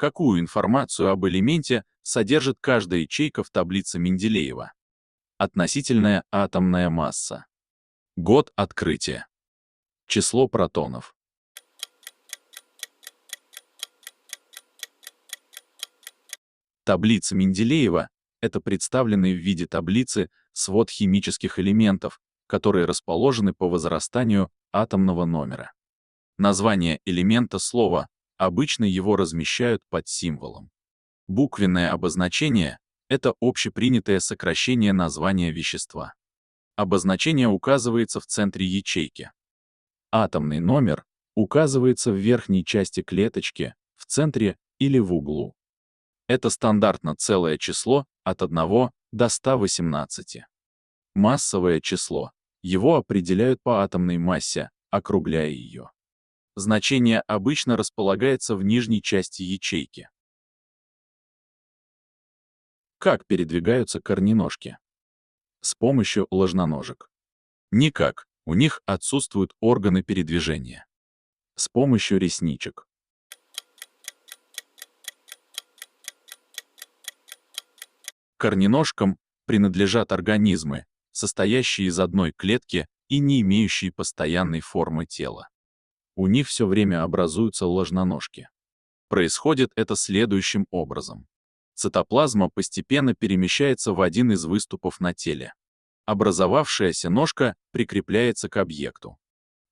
Какую информацию об элементе содержит каждая ячейка в таблице Менделеева? Относительная атомная масса. Год открытия. Число протонов. Таблица Менделеева — это представленный в виде таблицы свод химических элементов, которые расположены по возрастанию атомного номера. Название элемента слова обычно его размещают под символом. Буквенное обозначение — это общепринятое сокращение названия вещества. Обозначение указывается в центре ячейки. Атомный номер указывается в верхней части клеточки, в центре или в углу. Это стандартно целое число от 1 до 118. Массовое число. Его определяют по атомной массе, округляя ее. Значение обычно располагается в нижней части ячейки. Как передвигаются корненожки? С помощью ложноножек. Никак, у них отсутствуют органы передвижения. С помощью ресничек. Корненожкам принадлежат организмы, состоящие из одной клетки и не имеющие постоянной формы тела. У них все время образуются ложноножки. Происходит это следующим образом. Цитоплазма постепенно перемещается в один из выступов на теле. Образовавшаяся ножка прикрепляется к объекту.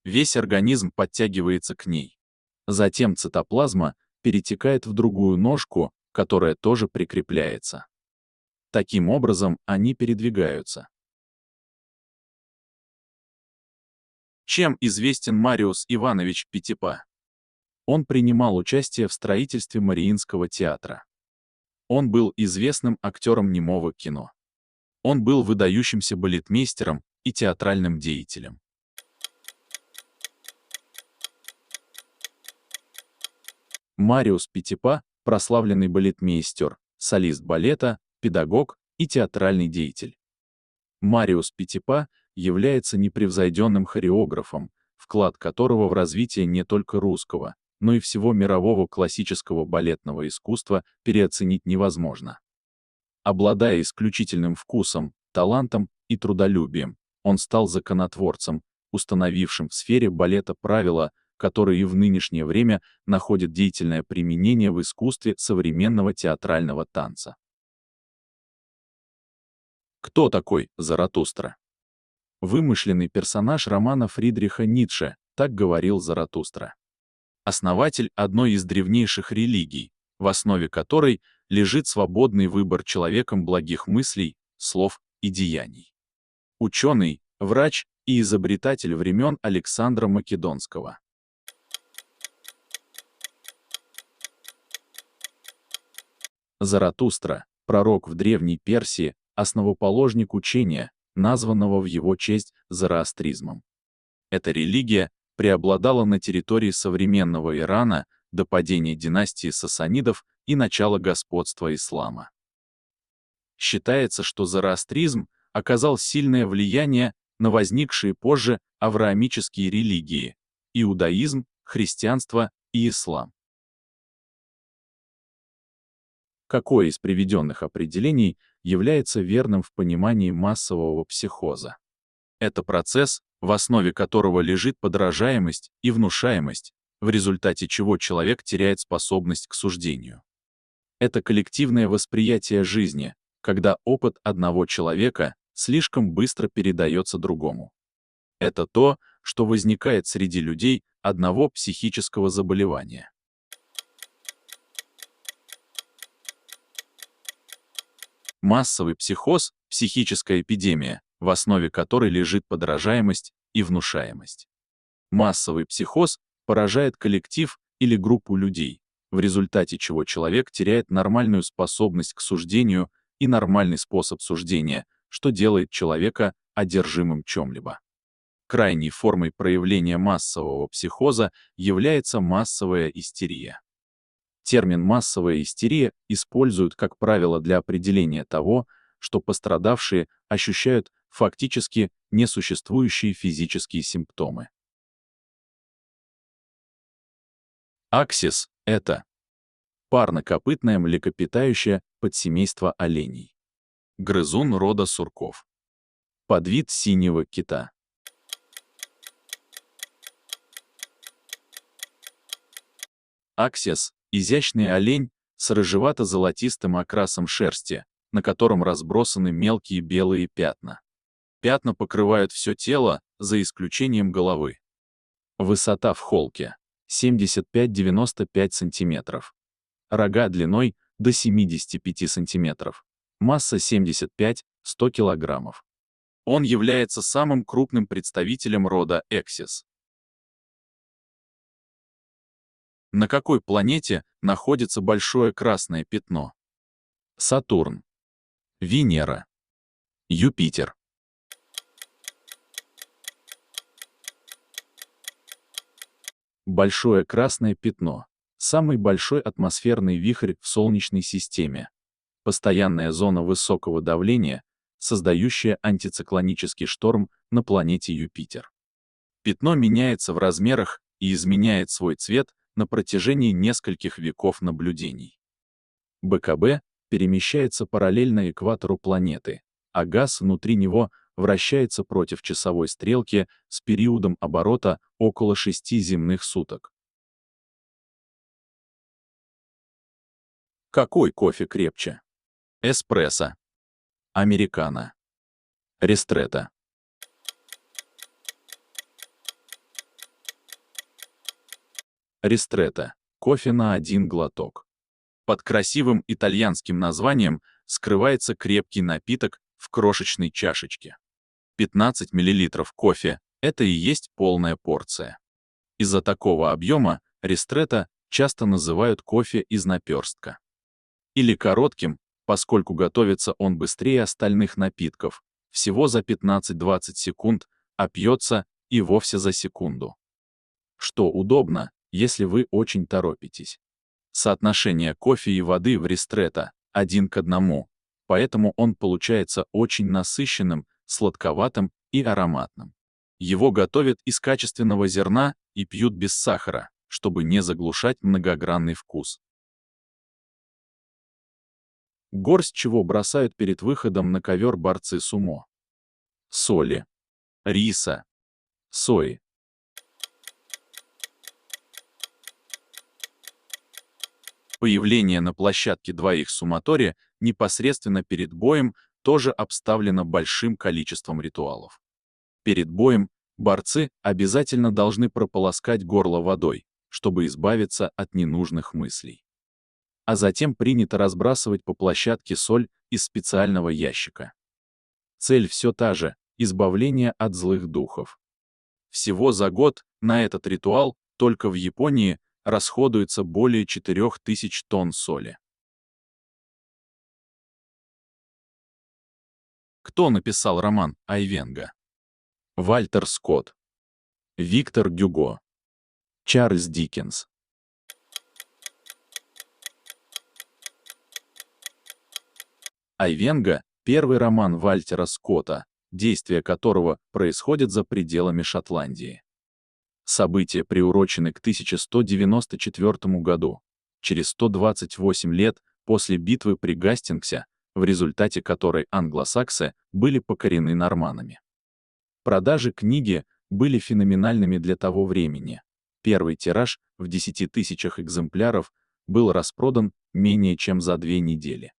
Весь организм подтягивается к ней. Затем цитоплазма перетекает в другую ножку, которая тоже прикрепляется. Таким образом, они передвигаются. Чем известен Мариус Иванович Пятипа? Он принимал участие в строительстве Мариинского театра. Он был известным актером немого кино. Он был выдающимся балетмейстером и театральным деятелем. Мариус Пятипа — прославленный балетмейстер, солист балета, педагог и театральный деятель. Мариус Пятипа является непревзойденным хореографом, вклад которого в развитие не только русского, но и всего мирового классического балетного искусства переоценить невозможно. Обладая исключительным вкусом, талантом и трудолюбием, он стал законотворцем, установившим в сфере балета правила, которые и в нынешнее время находят деятельное применение в искусстве современного театрального танца. Кто такой Заратустра? Вымышленный персонаж романа Фридриха Ницше, так говорил Заратустра. Основатель одной из древнейших религий, в основе которой лежит свободный выбор человеком благих мыслей, слов и деяний. Ученый, врач и изобретатель времен Александра Македонского. Заратустра, пророк в Древней Персии, основоположник учения, названного в его честь зороастризмом. Эта религия преобладала на территории современного Ирана до падения династии сасанидов и начала господства ислама. Считается, что зороастризм оказал сильное влияние на возникшие позже авраамические религии — иудаизм, христианство и ислам. Какое из приведенных определений является верным в понимании массового психоза? Это процесс, в основе которого лежит подражаемость и внушаемость, в результате чего человек теряет способность к суждению. Это коллективное восприятие жизни, когда опыт одного человека слишком быстро передается другому. Это то, что возникает среди людей одного психического заболевания. Массовый психоз — психическая эпидемия, в основе которой лежит подражаемость и внушаемость. Массовый психоз поражает коллектив или группу людей, в результате чего человек теряет нормальную способность к суждению и нормальный способ суждения, что делает человека одержимым чем-либо. Крайней формой проявления массового психоза является массовая истерия. Термин «массовая истерия» используют, как правило, для определения того, что пострадавшие ощущают фактически несуществующие физические симптомы. Аксис — это Парнокопытное млекопитающее подсемейства оленей. Грызун рода сурков. Подвид синего кита. Аксис — изящный олень с рыжевато-золотистым окрасом шерсти, на котором разбросаны мелкие белые пятна. Пятна покрывают все тело, за исключением головы. Высота в холке — 75-95 см. Рога длиной до 75 см. Масса 75-100 кг. Он является самым крупным представителем рода Эксис. На какой планете находится большое красное пятно? Сатурн, Венера, Юпитер. Большое красное пятно — самый большой атмосферный вихрь в Солнечной системе. Постоянная зона высокого давления, создающая антициклонический шторм на планете Юпитер. Пятно меняется в размерах и изменяет свой цвет на протяжении нескольких веков наблюдений. БКБ перемещается параллельно экватору планеты, а газ внутри него вращается против часовой стрелки с периодом оборота около 6 земных суток. Какой кофе крепче? Эспрессо, американо, ристретто. Ристретто — кофе на один глоток. Под красивым итальянским названием скрывается крепкий напиток в крошечной чашечке. 15 мл кофе — это и есть полная порция. Из-за такого объема ристретто часто называют кофе из наперстка. Или коротким, поскольку готовится он быстрее остальных напитков, всего за 15-20 секунд, а пьется и вовсе за секунду. Что удобно, если вы очень торопитесь. Соотношение кофе и воды в ристретто 1:1, поэтому он получается очень насыщенным, сладковатым и ароматным. Его готовят из качественного зерна и пьют без сахара, чтобы не заглушать многогранный вкус. Горсть чего бросают перед выходом на ковер борцы сумо? Соли, риса, сои. Появление на площадке двоих суматори непосредственно перед боем тоже обставлено большим количеством ритуалов. Перед боем борцы обязательно должны прополоскать горло водой, чтобы избавиться от ненужных мыслей. А затем принято разбрасывать по площадке соль из специального ящика. Цель все та же — избавление от злых духов. Всего за год на этот ритуал только в Японии расходуется более 4000 тонн соли. Кто написал роман «Айвенго»? Вальтер Скотт, Виктор Гюго, Чарльз Диккенс. «Айвенго» — первый роман Вальтера Скотта, действие которого происходит за пределами Шотландии. События приурочены к 1194 году, через 128 лет после битвы при Гастингсе, в результате которой англосаксы были покорены норманнами. Продажи книги были феноменальными для того времени. Первый тираж в 10 000 экземпляров был распродан менее чем за 2 недели.